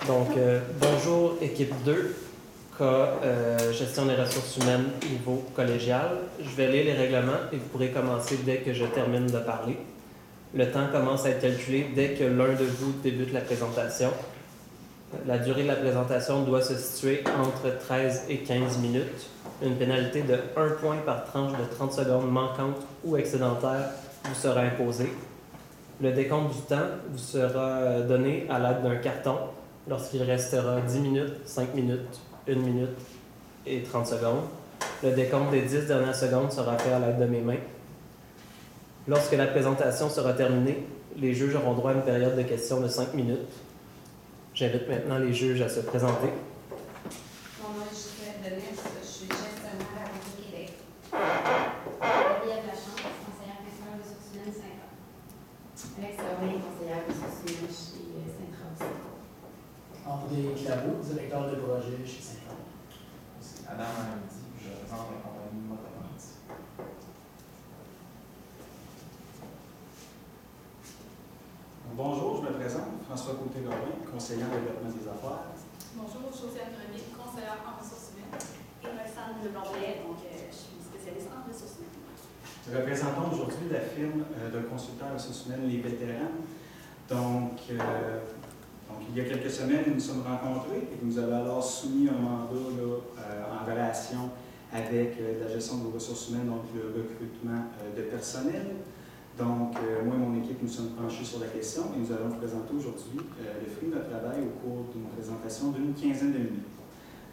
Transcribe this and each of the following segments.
Donc, bonjour équipe 2, gestion des ressources humaines niveau collégial. Je vais lire les règlements et vous pourrez commencer dès que je termine de parler. Le temps commence à être calculé dès que l'un de vous débute la présentation. La durée de la présentation doit se situer entre 13 et 15 minutes. Une pénalité de 1 point par tranche de 30 secondes manquante ou excédentaire vous sera imposée. Le décompte du temps vous sera donné à l'aide d'un carton lorsqu'il restera 10 minutes, 5 minutes, 1 minute et 30 secondes. Le décompte des 10 dernières secondes sera fait à l'aide de mes mains. Lorsque la présentation sera terminée, les juges auront droit à une période de questions de 5 minutes. J'invite maintenant les juges à se présenter. Mon nom est Gisèle Denis, je suis gestionnaire à Revenu Québec. Gabrielle Lachance, conseillère principale des ressources humaines Saint-Roch. Alexa Roy, conseillère des ressources humaines chez Saint-Roch. André Claveau, directeur de projet chez Saint-Roch. Adam Hamidi, je représente la compagnie Motomardi. Bonjour, je me présente, François Côté-Gorin, conseiller en développement des affaires. Bonjour, Josiane Grenier, conseillère en ressources humaines. Et Roxane Leblanc-Blais, je suis spécialiste en ressources humaines. Nous représentons aujourd'hui la firme de consultants ressources humaines Les Vétérans. Donc, il y a quelques semaines, nous nous sommes rencontrés et nous avons alors soumis un mandat en relation avec la gestion de nos ressources humaines, donc le recrutement de personnel. Donc, moi et mon équipe, nous sommes penchés sur la question et nous allons vous présenter aujourd'hui le fruit de notre travail au cours d'une présentation d'une quinzaine de minutes.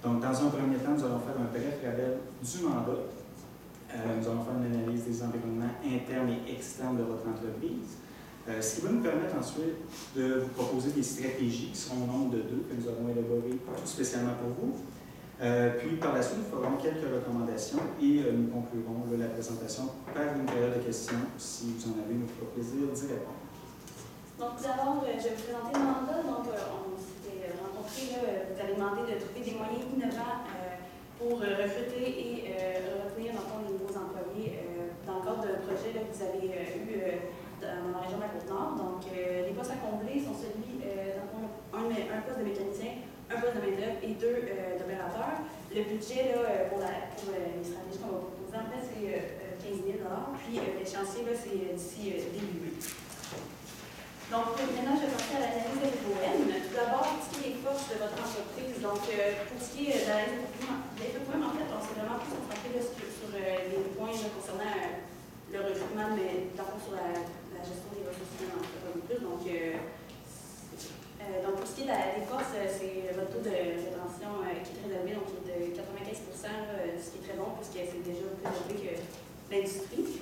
Donc, dans un premier temps, nous allons faire un bref rappel du mandat. Nous allons faire une analyse des environnements internes et externes de votre entreprise. Ce qui va nous permettre ensuite de vous proposer des stratégies qui seront au nombre de 2 que nous avons élaborées tout spécialement pour vous. Puis par la suite, nous ferons quelques recommandations et nous conclurons la présentation par une période de questions. Si vous en avez, nous ferons plaisir d'y répondre. Donc, tout d'abord, je vais vous présenter le mandat. Donc, on s'était rencontrés, vous avez demandé de trouver des moyens innovants pour recruter et retenir dans les nouveaux employés dans le cadre d'un projet que vous avez eu dans la région de la Côte-Nord. Donc, les postes à combler sont celui un poste de mécanicien, un poste de main-d'œuvre et 2 d'opérateurs. Le budget pour les stratégies qu'on va proposer, en fait, c'est 15 000 $. Puis l'échéancier, c'est d'ici début mai. Donc, maintenant, je vais passer à l'analyse des RON. Tout d'abord, pour ce qui est des forces de votre entreprise. Donc, pour ce qui est de l'analyse des RON, en fait, on s'est vraiment plus concentré sur les points concernant le recrutement, mais d'abord sur la gestion des ressources humaines en entreprise. Donc, pour ce qui est des forces, c'est votre taux de rétention qui est très élevé, donc qui est de 95 %, ce qui est très bon, puisque c'est déjà plus élevé que l'industrie.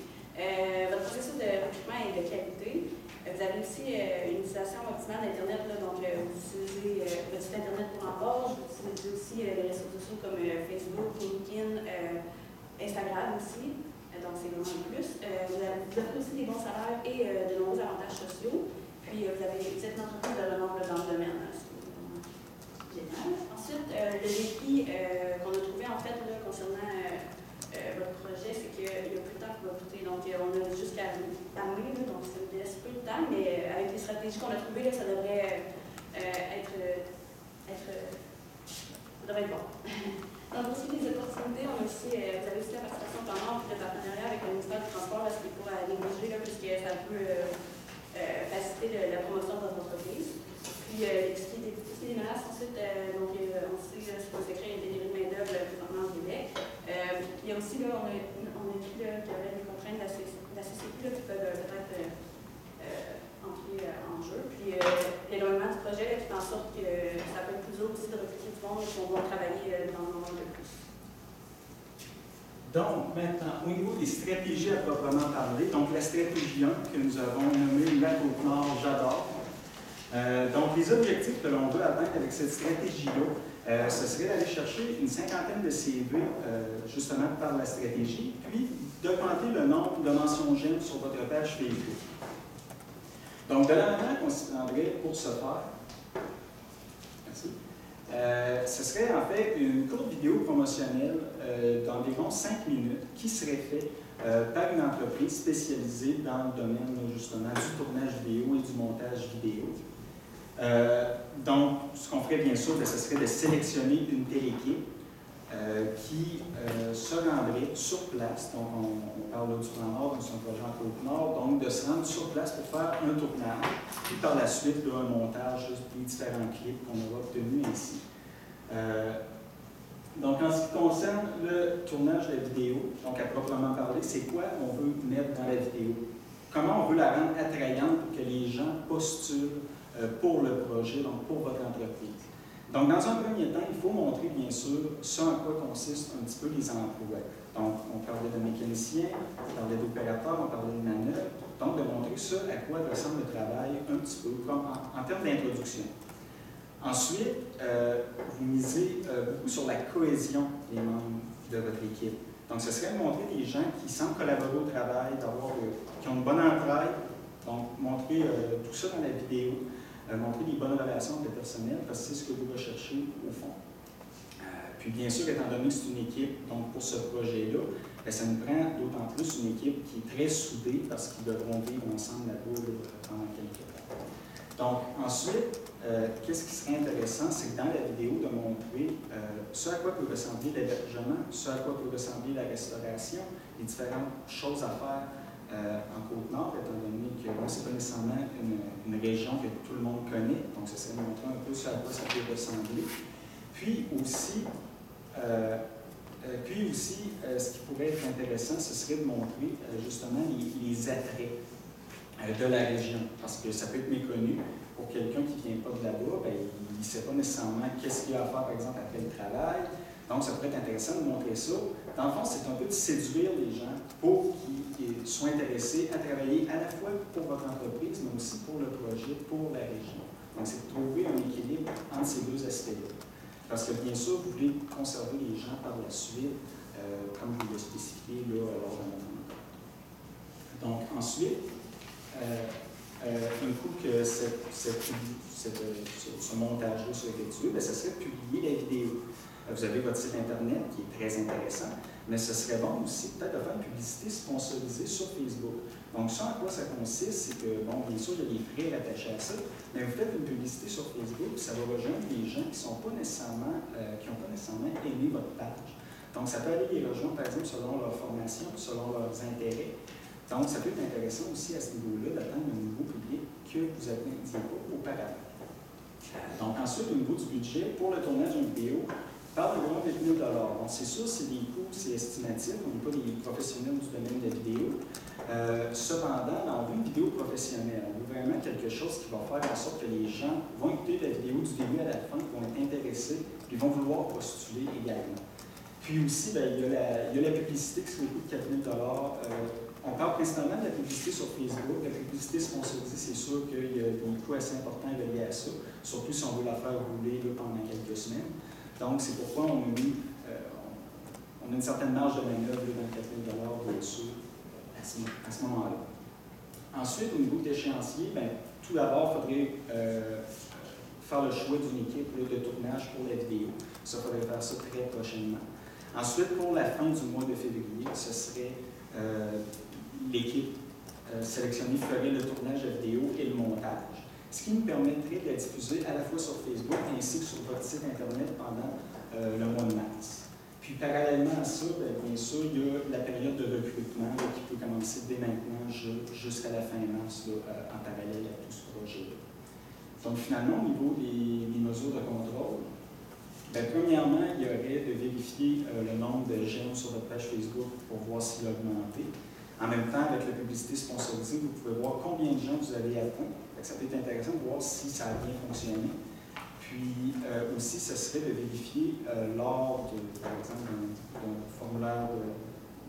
Votre processus de recrutement est de qualité. Vous avez aussi une utilisation optimale d'Internet, donc vous utilisez votre site Internet pour l'embauche, vous utilisez aussi les réseaux sociaux comme Facebook, LinkedIn, Instagram aussi. Donc, c'est vraiment un plus. Vous offrez aussi des bons salaires et de nombreux avantages sociaux. Puis, vous êtes une entreprise de renom dans le domaine. C'est vraiment génial. Ensuite, le défi qu'on a trouvé, en fait, concernant votre projet, c'est qu'il y a plus de temps pour va coûter. Donc, on a jusqu'à mai, donc ça nous laisse peu de temps, mais avec les stratégies qu'on a trouvées, ça devrait être bon. Donc, pour ce qui est des opportunités, vous avez aussi la participation pendant le partenariat avec le ministère du Transport, ce qui est pour négliger, puisque ça peut faciliter la promotion de votre entreprise. Puis, ce qui est des menaces, ensuite, on sait que c'est un secret, il y a des pénuries de main-d'œuvre présentement au Québec. Il y a aussi, on a écrit qu'il y avait des contraintes de la CCQ qui peuvent peut-être entrer en jeu. Puis, l'éloignement du projet qui fait en sorte que ça peut être plus dur aussi de recruter du monde et qu'on va travailler dans le moment de plus. Donc, maintenant, au niveau des stratégies à proprement parler, donc la stratégie 1 que nous avons nommée La Côte-Nord, j'adore. Donc, les objectifs que l'on veut atteindre avec cette stratégie-là, ce serait d'aller chercher une cinquantaine de CV, justement, par la stratégie, puis d'augmenter le nombre de mentions j'aime sur votre page Facebook. Donc, de la manière qu'on s'y prendrait pour ce faire, merci. Ce serait en fait une courte vidéo promotionnelle d'environ 5 minutes qui serait faite par une entreprise spécialisée dans le domaine justement du tournage vidéo et du montage vidéo. Donc, ce qu'on ferait bien sûr, ce serait de sélectionner une telle équipe qui se rendrait sur place. Donc, on parle là du plan Nord, donc c'est un projet en Côte-Nord, donc de se rendre sur place pour faire un tournage, puis par la suite, là, un montage des différents clips qu'on aura obtenus ainsi. Donc, en ce qui concerne le tournage de la vidéo, donc à proprement parler, c'est quoi on veut mettre dans la vidéo? Comment on veut la rendre attrayante pour que les gens postulent pour le projet, donc pour votre entreprise? Donc, dans un premier temps, il faut montrer, bien sûr, ce en quoi consistent un petit peu les emplois. Donc, on parlait de mécaniciens, on parlait d'opérateurs, on parlait de manœuvres. Donc, de montrer ce à quoi ressemble le travail un petit peu, comme en termes d'introduction. Ensuite, vous misez beaucoup sur la cohésion des membres de votre équipe. Donc, ce serait de montrer des gens qui semblent collaborer au travail, qui ont une bonne entraide. Donc, montrer tout ça dans la vidéo, montrer des bonnes relations interpersonnelles, parce que c'est ce que vous recherchez au fond. Puis, bien sûr, étant donné que c'est une équipe, donc pour ce projet-là, ça nous prend d'autant plus une équipe qui est très soudée, parce qu'ils devront vivre ensemble là-bas pendant quelques temps. Donc, ensuite, qu'est-ce qui serait intéressant, c'est que dans la vidéo, de montrer ce à quoi peut ressembler l'hébergement, ce à quoi peut ressembler la restauration, les différentes choses à faire en Côte-Nord, étant donné que ce n'est pas nécessairement une région que tout le monde connaît, donc ce serait de montrer un peu ce à quoi ça peut ressembler. Puis aussi, ce qui pourrait être intéressant, ce serait de montrer justement les attraits de la région, parce que ça peut être méconnu. Pour quelqu'un qui ne vient pas de là-bas, il ne sait pas nécessairement qu'est-ce qu'il y a à faire, par exemple, après le travail. Donc, ça pourrait être intéressant de montrer ça. Dans le fond, c'est un peu de séduire les gens pour qu'ils soient intéressés à travailler à la fois pour votre entreprise, mais aussi pour le projet, pour la région. Donc, c'est de trouver un équilibre entre ces deux aspects-là. Parce que, bien sûr, vous voulez conserver les gens par la suite, comme je l'ai spécifié là, lors de mon moment. Donc, ensuite, un coup que ce montage-là soit effectué, ça serait de publier la vidéo. Vous avez votre site Internet qui est très intéressant, mais ce serait bon aussi peut-être de faire une publicité sponsorisée sur Facebook. Donc, ça, en quoi ça consiste, c'est que, bon, bien sûr, il y a des frais rattachés à ça, mais vous faites une publicité sur Facebook, ça va rejoindre des gens qui n'ont pas nécessairement aimé votre page. Donc, ça peut aller les rejoindre, par exemple, selon leur formation, selon leurs intérêts. Donc, ça peut être intéressant aussi à ce niveau-là d'atteindre un niveau public que vous n'attendiez pas auparavant. Donc, ensuite, au niveau du budget, pour le tournage d'une vidéo, parle d'environ 8 000 $. Donc, c'est sûr, c'est des coûts, c'est estimatif, on n'est pas des professionnels du domaine de la vidéo. Cependant, on veut une vidéo professionnelle. On veut vraiment quelque chose qui va faire en sorte que les gens vont écouter la vidéo du début à la fin, vont être intéressés, puis vont vouloir postuler également. Puis aussi, il y a la publicité qui serait le coût de 4 000 $. On parle principalement de la publicité sur Facebook. La publicité sponsorisée, c'est sûr qu'il y a des coûts assez importants reliés à ça, surtout si on veut la faire rouler là, pendant quelques semaines. Donc, c'est pourquoi on a une certaine marge de manœuvre dans 4 000 $ bien sûr à ce moment-là. Ensuite, au niveau de l'échéancier, tout d'abord, il faudrait faire le choix d'une équipe là, de tournage pour la vidéo. Ça, il faudrait faire ça très prochainement. Ensuite, pour la fin du mois de février, ce serait l'équipe sélectionnée ferait le tournage de vidéo et le montage, ce qui nous permettrait de la diffuser à la fois sur Facebook ainsi que sur votre site Internet pendant le mois de mars. Puis, parallèlement à ça, bien sûr, il y a la période de recrutement là, qui peut commencer dès maintenant jusqu'à la fin mars là, en parallèle à tout ce projet-là. Donc, finalement, au niveau des mesures de contrôle, premièrement, il y aurait de vérifier le nombre de j'aime sur votre page Facebook pour voir s'il a augmenté. En même temps, avec la publicité sponsorisée, vous pouvez voir combien de gens vous avez atteint. Ça peut être intéressant de voir si ça a bien fonctionné. Puis aussi, ce serait de vérifier lors, par exemple, d'un formulaire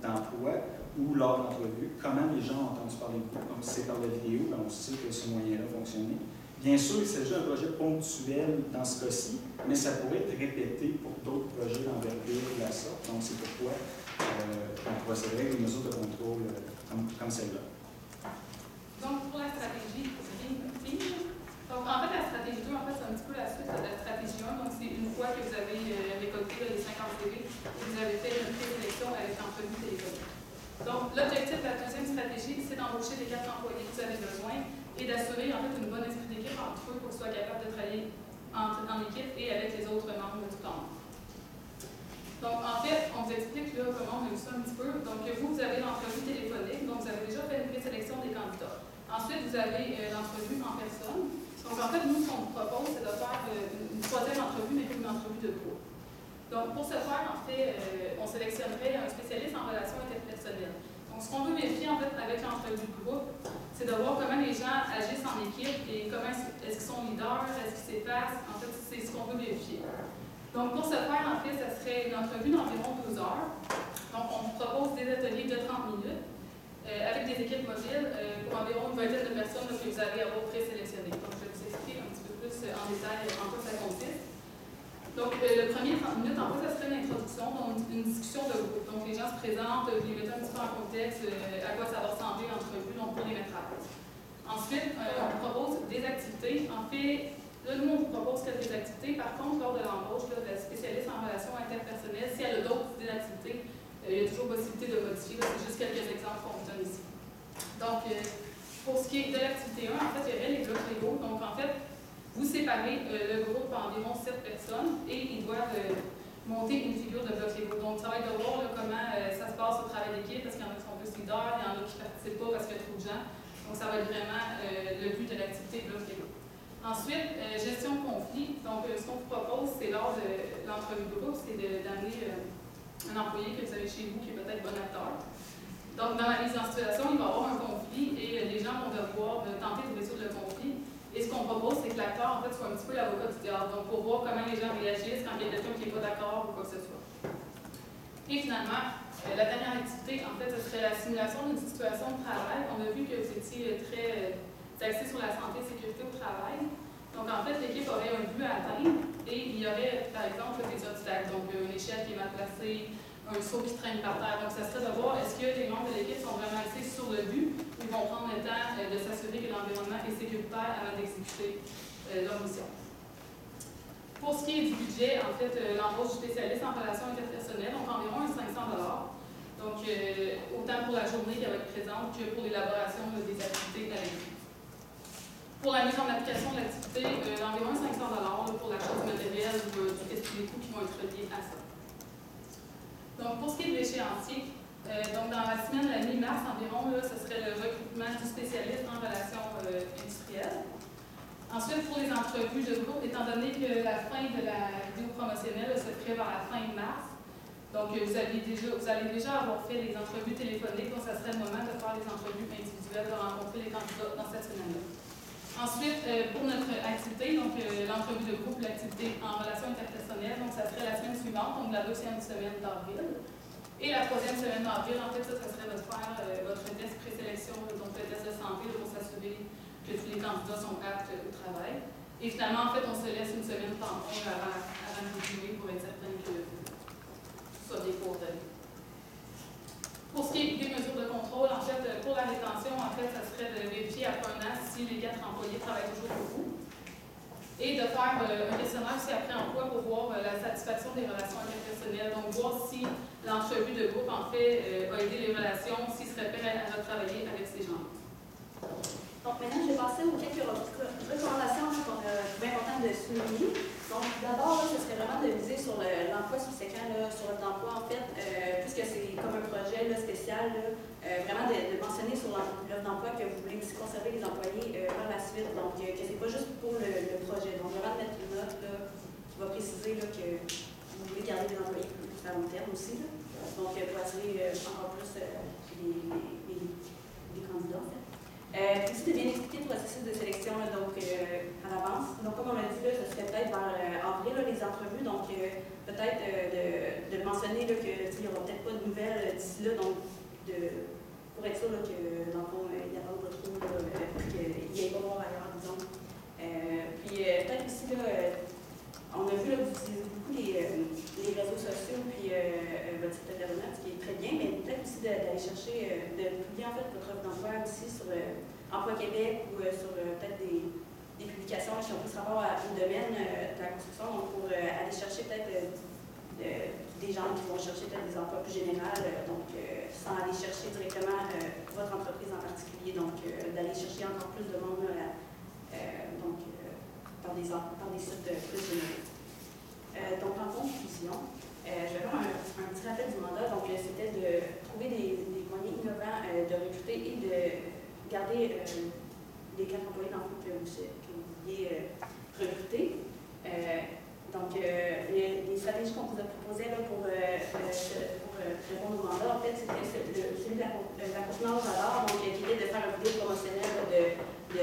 d'emploi ou lors d'entrevue, comment les gens ont entendu parler de vous. Donc, si c'est par la vidéo, on sait que ce moyen-là fonctionnait. Bien sûr, il s'agit d'un projet ponctuel dans ce cas-ci, mais ça pourrait être répété pour d'autres projets d'envergure de la sorte. Donc, c'est pourquoi on procéderait avec des mesures de contrôle comme celle-là. Donc, pour la stratégie, c'est bien compris. Donc, en fait, la stratégie 2, c'est un petit peu la suite de la stratégie 1. Donc, c'est une fois que vous avez récolté les 50 CV, vous avez fait une présélection avec l'entrevue téléphonique. Donc, l'objectif de la deuxième stratégie, c'est d'embaucher les 4 employés que vous avez besoin et d'assurer en fait une bonne esprit d'équipe entre eux pour qu'ils soient capables de travailler en équipe et avec les autres membres du plan. Donc, en fait, on vous explique là comment on a eu ça un petit peu. Donc, vous avez l'entrevue téléphonique, donc vous avez déjà fait une présélection des candidats. Ensuite, vous avez l'entrevue en personne. Donc, en fait, nous, ce qu'on vous propose, c'est de faire une troisième entrevue, mais une entrevue de groupe. Donc, pour ce faire, en fait, on sélectionnerait un spécialiste en relations interpersonnelles. Donc, ce qu'on veut vérifier, en fait, avec l'entrevue de groupe, c'est de voir comment les gens agissent en équipe et comment est-ce qu'ils sont leaders, est-ce qu'ils s'effacent. En fait, c'est ce qu'on veut vérifier. Donc, pour ce faire, en fait, ça serait une entrevue d'environ 12 heures. Donc, on vous propose des ateliers de 30 minutes avec des équipes mobiles pour environ une vingtaine de personnes que vous allez avoir présélectionnées. Donc, je vais vous expliquer un petit peu plus en détail en quoi ça consiste. Donc, le premier 30 minutes, en fait, ça serait une introduction, donc une discussion de groupe. Donc, les gens se présentent, vous les mettez un petit peu en contexte, à quoi ça va ressembler l'entrevue, donc pour les mettre à l'aise. Ensuite, on vous propose des activités. En fait, là, nous, on vous propose quelques activités. Par contre, lors de l'embauche de la spécialiste en relations interpersonnelles, si elle a d'autres idées d'activités, il y a toujours possibilité de modifier. C'est juste quelques exemples qu'on vous donne ici. Donc, pour ce qui est de l'activité 1, en fait, il y aurait les blocs légaux. Donc, en fait, vous séparez le groupe en environ 7 personnes et ils doivent monter une figure de bloc légaux. Donc, ça va être de voir là, comment ça se passe au travail d'équipe, parce qu'il y en a qui sont plus leaders, il y en a qui ne participent pas parce qu'il y a trop de gens. Donc, ça va être vraiment le but de l'activité bloc légaux. Ensuite, gestion de conflit. Donc, ce qu'on vous propose, c'est lors de l'entrevue de groupe, c'est d'amener un employé que vous avez chez vous qui est peut-être bon acteur. Donc, dans la mise en situation, il va y avoir un conflit et les gens vont devoir tenter de résoudre le conflit. Et ce qu'on propose, c'est que l'acteur, en fait, soit un petit peu l'avocat du diable. Donc, pour voir comment les gens réagissent quand il y a quelqu'un qui n'est pas d'accord ou quoi que ce soit. Et finalement, la dernière activité, en fait, ce serait la simulation d'une situation de travail. On a vu que vous étiez très axé sur la santé et la sécurité au travail. Donc, en fait, l'équipe aurait un but à atteindre et il y aurait, par exemple, des obstacles. Donc, une échelle qui est mal placée, un saut qui traîne par terre. Donc, ça serait de voir est-ce que les membres de l'équipe sont vraiment axés sur le but ou ils vont prendre le temps de s'assurer que l'environnement est sécuritaire avant d'exécuter leur mission. Pour ce qui est du budget, en fait, l'embauche du spécialiste en relations interpersonnelles, donc environ 500 $. Donc, autant pour la journée qu'elle va être présente que pour l'élaboration des activités avec lui. Pour la mise en application de l'activité, environ 500 $ pour l'achat du matériel ou des coûts qui vont être liés à ça. Donc, pour ce qui est de l'échéancier, donc dans la semaine de la mi-mars environ, là, ce serait le recrutement du spécialiste en relations industrielles. Ensuite, pour les entrevues de groupe, étant donné que la fin de la vidéo promotionnelle se ferait vers la fin mars, donc vous allez déjà avoir fait les entrevues téléphoniques, donc ça serait le moment de faire les entrevues individuelles, de rencontrer les candidats dans cette semaine-là. Ensuite, pour notre activité, donc l'entrevue de groupe, l'activité en relations interpersonnelles, donc ça serait la semaine suivante, donc la deuxième semaine d'avril. Et la troisième semaine d'avril, en fait, ça serait de faire votre test présélection, donc le test de santé pour s'assurer que tous les candidats sont aptes au travail. Et finalement, en fait, on se laisse une semaine tampon avant de continuer pour être certain que tout soit bien coordonné. Pour ce qui est des mesures de contrôle, en fait, pour la rétention, en fait, ça serait de vérifier après un an si les 4 employés travaillent toujours pour vous. Et de faire un questionnaire aussi après emploi pour voir la satisfaction des relations interpersonnelles. Donc, voir si l'entrevue de groupe, en fait, a aidé les relations, s'ils seraient prêts à retravailler avec ces gens. Donc, maintenant, je vais passer aux quelques recommandations qu'on a trouvé important de souligner. Donc, d'abord, ce serait vraiment de viser sur l'emploi subséquent, sur l'offre d'emploi, en fait, puisque c'est comme un projet spécial, vraiment de mentionner sur l'offre d'emploi que vous voulez aussi conserver les employés par la suite. Donc, que ce n'est pas juste pour le projet. Donc, vraiment de mettre une note qui va préciser que vous voulez garder les employés plus à long terme aussi. Donc, pour attirer encore plus les candidats, en fait. Puis aussi de bien expliquer le processus de sélection donc, à l'avance. Donc, comme on l'a dit, ce serait peut-être vers avril les entrevues. Donc, peut-être de mentionner qu'il n'y aura peut-être pas de nouvelles d'ici là. Donc, pour être sûr que, dans le fond, il n'y a pas de retour, qu'il n'y ait pas voir ailleurs, disons. Puis, peut-être aussi, on a vu que vous utilisez beaucoup les réseaux sociaux puis votre site internet, ce qui est très bien, mais peut-être aussi d'aller chercher, de publier en fait votre offre d'emploi aussi sur Emploi Québec ou sur peut-être des publications qui ont plus rapport au domaine de la construction, donc pour aller chercher peut-être des gens qui vont chercher peut-être des emplois plus généraux, donc sans aller chercher directement votre entreprise en particulier, donc d'aller chercher encore plus de monde par des sites professionnels. Donc, en conclusion, je vais faire un petit rappel du mandat. Donc, c'était de trouver des moyens innovants de recruter et de garder les 4 employés dans le groupe que vous vouliez recruter. Donc, les stratégies qu'on vous a proposées là, pour répondre au mandat, en fait, c'était celui de la contenance valeur, donc qui était de faire un vidéo promotionnel, de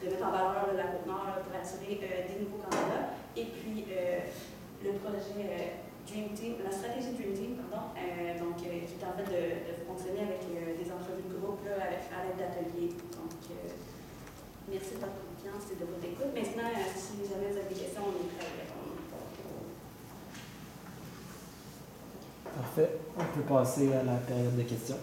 mettre en valeur la contenance pour attirer des nouveaux candidats. Et puis, le projet Dream Team, la stratégie Dream Team, pardon, donc, qui est en fait de fonctionner avec des entrevues de groupe là, à l'aide d'ateliers. Donc, merci de votre confiance et de votre écoute. Maintenant, si jamais vous avez des questions, on est prêt à répondre. Parfait. On peut passer à la période de questions.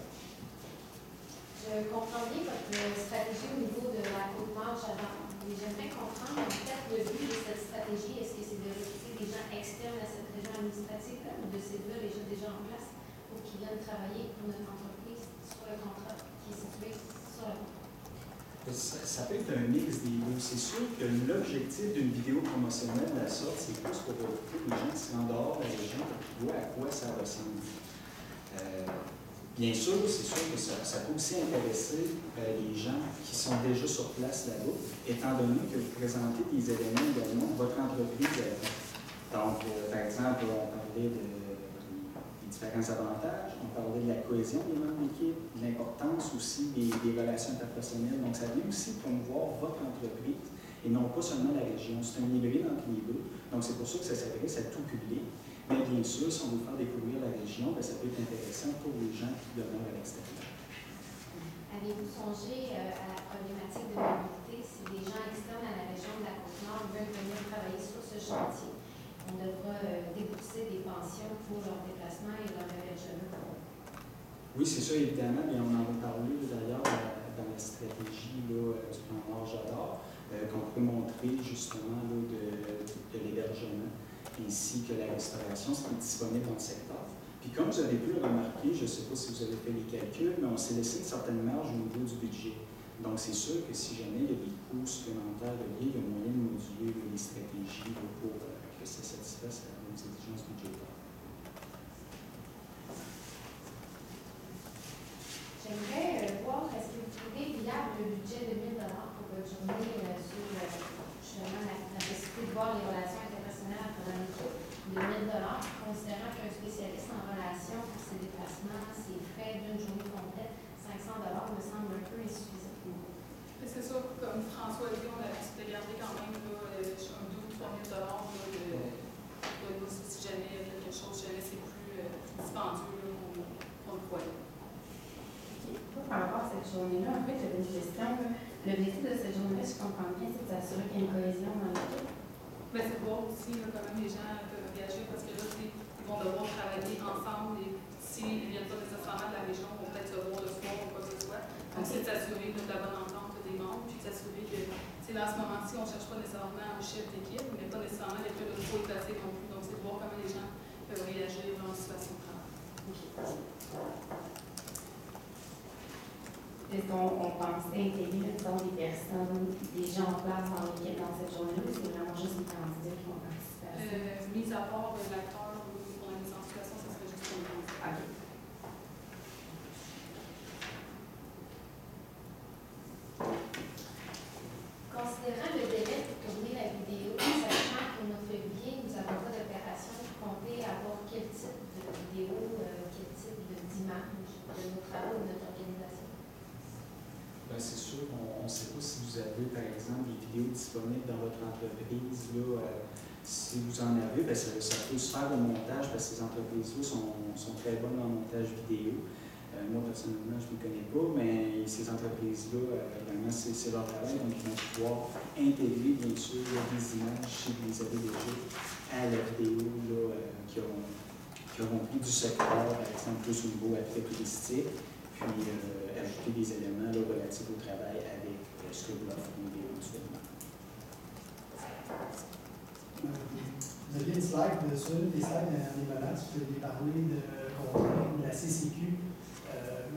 Je comprends bien votre stratégie au niveau de la Côte-Nord Jador. Mais j'aimerais comprendre, en fait, le but de cette stratégie, est-ce que c'est de recruter des gens externes à cette région administrative-là ou de séduire les gens déjà en place pour qu'ils viennent travailler pour notre entreprise sur le contrat qui est situé sur la côte? Ça peut être un mix des deux. C'est sûr que l'objectif d'une vidéo promotionnelle de la sorte, c'est plus pour recruter les gens qui sont en dehors de la région pour qu'ils voient à quoi ça ressemble. Bien sûr, c'est sûr que ça peut aussi intéresser les gens qui sont déjà sur place là-bas, étant donné que vous présentez des éléments également de votre entreprise. Donc, par exemple, on parlait des différents avantages, on parlait de la cohésion des membres de l'équipe, de l'importance aussi des relations interpersonnelles. Donc, ça vient aussi promouvoir votre entreprise et non pas seulement la région. C'est un hybride entre les deux. Donc, c'est pour ça que ça s'adresse à tout public. Mais bien sûr, si on veut faire découvrir la région, ça peut être intéressant pour les gens qui demeurent à l'extérieur. Avez-vous songé à la problématique de mobilité? Si des gens externes à la région de la Côte-Nord veulent venir travailler sur ce chantier, on devra débourser des pensions pour leur déplacement et leur hébergement. Oui, c'est ça, évidemment. Bien, on en a parlé d'ailleurs dans la stratégie là, du plan Nord Jador, qu'on peut montrer justement là, de l'hébergement ainsi que la restauration, ce qui est disponible dans le secteur. Puis comme vous avez pu le remarquer, je ne sais pas si vous avez fait les calculs, mais on s'est laissé une certaine marge au niveau du budget. Donc c'est sûr que si jamais il y a des coûts supplémentaires liés, il y a moyen de moduler les stratégies pour que ça satisfasse nos exigences budgétaires. J'aimerais voir, est-ce que vous trouvez viable le budget de 1 000 $ pour votre journée sur justement la possibilité de voir les relations interpersonnelles entre l'équipe de 1 000 $, considérant qu'un spécialiste en relations pour ses déplacements, ses frais d'une journée complète, 500 $ me semble un peu insuffisant pour vous. C'est sûr, comme François dit, on a décidé de garder quand même là, 2 ou 3 000 $ si jamais il y a quelque chose, si jamais c'est plus dispendieux, on le voit. Par rapport à cette journée-là, en fait, j'avais une question. L'objectif de cette journée-là, je comprends bien, c'est de s'assurer qu'il y a une cohésion dans l'équipe. Mais c'est de voir aussi là, quand même les gens peuvent viager parce que là, ils vont devoir travailler ensemble et s'ils ne viennent pas nécessairement de la région, ils vont peut-être se voir le soir ou quoi que ce soit. Donc, c'est de s'assurer de la bonne entente des membres, puis de s'assurer que, là, en ce moment-ci, on ne cherche pas nécessairement un chef d'équipe, mais pas nécessairement quelqu'un de trop éclaté non plus. Donc, c'est de voir comment les gens peuvent réagir dans la situation de travail. Est-ce qu'on pensait intégrer des personnes, des gens en place dans l'équipe dans cette journée-là, ou c'est vraiment juste les candidats qui vont participer à ça? Mis à part l'acteur pour la mise en situation, ça serait juste une candidat. OK. Considérant le délai pour tourner la vidéo, sachant que notre billet, nous n'avons pas d'opération, vous comptez avoir quel type de vidéo, quel type d'image de nos travaux et de notre organisation? Ben, c'est sûr, on ne sait pas si vous avez, par exemple, des vidéos disponibles dans votre entreprise. Là, si vous en avez, ben, ça peut se faire le montage parce que ces entreprises-là sont très bonnes en montage vidéo. Moi, personnellement, je ne les connais pas, mais ces entreprises-là, vraiment, c'est leur travail. Donc, ils vont pouvoir intégrer, bien sûr, des images, si vous les avez déjà, à la vidéo là, qui auront pris du secteur, par exemple, plus au niveau appui touristique. Puis ajouter des éléments là, relatifs au travail avec ce que vous leur fournissez éventuellement. Vous aviez une slide sur une des slides des menaces, vous aviez parlé de la CCQ.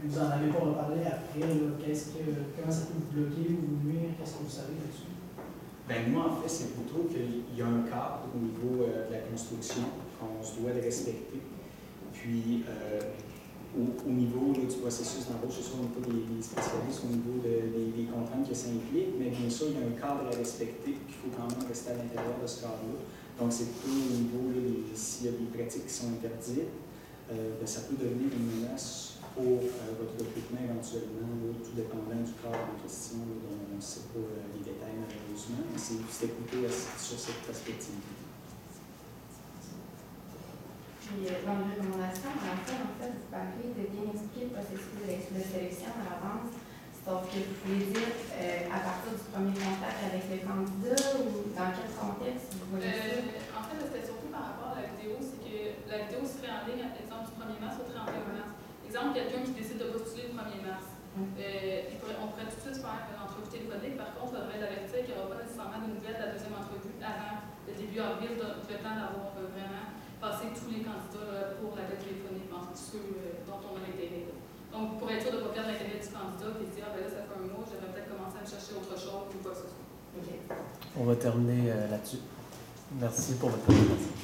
Vous en avez pas reparlé après. Comment ça peut vous bloquer ou vous nuire? Qu'est-ce que vous savez là-dessus? Ben moi, en fait, c'est plutôt qu'il y a un cadre au niveau de la construction qu'on se doit de respecter. Puis, au niveau là, du processus d'embauche, je ne suis pas des spécialistes au niveau des contraintes que ça implique, mais bien sûr, il y a un cadre à respecter, puis il faut quand même rester à l'intérieur de ce cadre-là. Donc, c'est plutôt au niveau, s'il y a des pratiques qui sont interdites, ben, ça peut devenir une menace pour votre recrutement éventuellement, là, tout dépendant du cadre en question, là, dont on ne sait pas les détails malheureusement, mais c'était plutôt sur cette perspective. Puis, dans les recommandations, en fait, vous parlez de bien expliquer le processus de sélection à l'avance. Sauf que vous pouvez dire à partir du premier contact avec le candidat ou dans quel contexte vous voulez ça? En fait, c'était surtout par rapport à la vidéo, c'est que la vidéo serait en ligne, par exemple, du 1er mars au 31 mars. Exemple, quelqu'un qui décide de postuler le 1er mars. On pourrait tout de suite faire une entrevue téléphonique. Par contre, on devrait l'avertir qu'il n'y aura pas nécessairement de nouvelles de la deuxième entrevue avant le début avril, le temps d'avoir vraiment passé tous les candidats pour l'appel téléphonique, ceux dont on a l'intérêt. Donc, pour être sûr de ne pas perdre l'intérêt du candidat et de dire, ah ben là, ça fait un mois, j'aimerais peut-être commencer à me chercher autre chose ou quoi que ce soit. On va terminer là-dessus. Merci pour votre présentation.